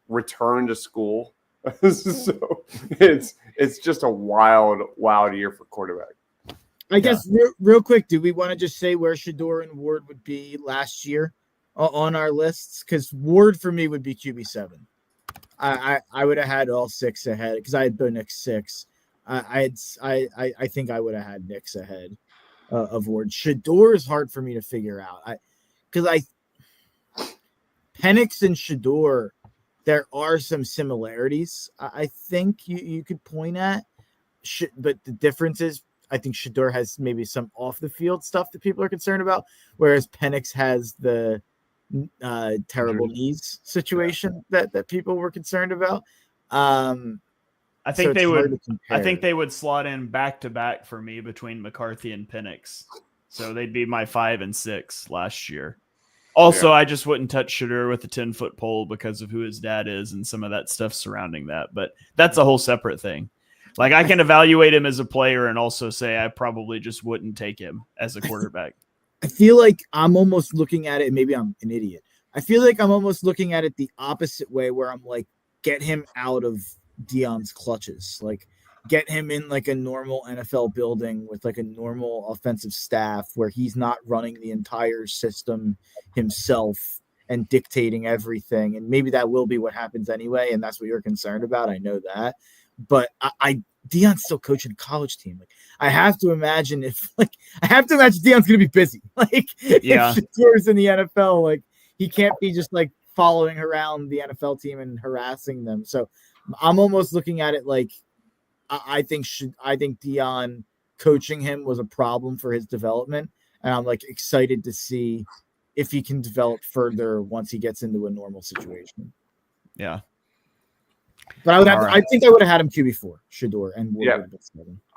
B: return to school. So it's just a wild year for quarterback.
D: I guess real quick, do we want to just say where Shedeur and Ward would be last year on our lists? Because Ward for me would be QB7. I would have had all 6 ahead because I had Bo Nix 6. I think I would have had Nix ahead of Ward. Shedeur is hard for me to figure out. Penix and Shedeur, there are some similarities. I think you could point at, but the difference is I think Shador has maybe some off the field stuff that people are concerned about, whereas Penix has the terrible knees situation that people were concerned about.
A: I think
D: so
A: they
D: it's hard
A: would.
D: to compare.
A: I think they would slot in back to back for me between McCarthy and Penix, so they'd be my 5 and 6 last year. Also, I just wouldn't touch Shador with a 10-foot pole because of who his dad is and some of that stuff surrounding that. But that's a whole separate thing. Like, I can evaluate him as a player and also say I probably just wouldn't take him as a quarterback.
D: I feel like I'm almost looking at it. Maybe I'm an idiot. I feel like I'm almost looking at it the opposite way, where I'm like, get him out of Deion's clutches. Like, get him in like a normal NFL building with like a normal offensive staff where he's not running the entire system himself and dictating everything. And maybe that will be what happens anyway. And that's what you're concerned about. I know that. But Deion's still coaching a college team. Like, I have to imagine Deion's going to be busy. Like, if Shador's in the NFL, like, he can't be just like following around the NFL team and harassing them. So I'm almost looking at it like, I think Deion coaching him was a problem for his development, and I'm like excited to see if he can develop further once he gets into a normal situation.
A: Yeah,
D: but I think I would have had him QB4, Shador, and Ward.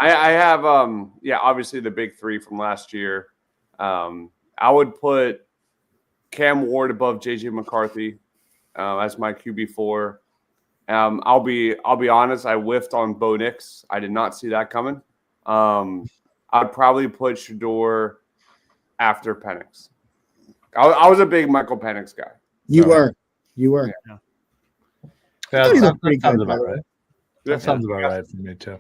B: I have obviously the big three from last year. I would put Cam Ward above JJ McCarthy as my QB4. I'll be honest. I whiffed on Bo Nix. I did not see that coming. I'd probably put Shador after Penix. I was a big Michael Penix guy.
D: You were.
C: Yeah, that sounds about right. That sounds about right for me too.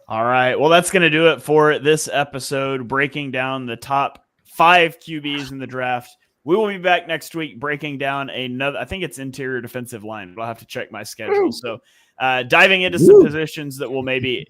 A: All right. Well, that's going to do it for this episode, breaking down the top 5 QBs in the draft. We will be back next week breaking down another, I think it's interior defensive line. I'll have to check my schedule. So diving into some positions that will maybe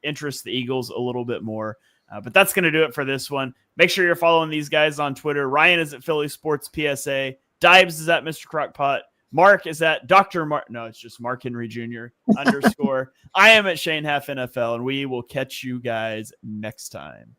A: interest the Eagles a little bit more. But that's going to do it for this one. Make sure you're following these guys on Twitter. Ryan is at Philly Sports PSA. Dibes is at Mr. Crockpot. Mark is at Dr. Mark. No, it's just Mark Henry Jr. _ I am at Shane Half NFL, and we will catch you guys next time.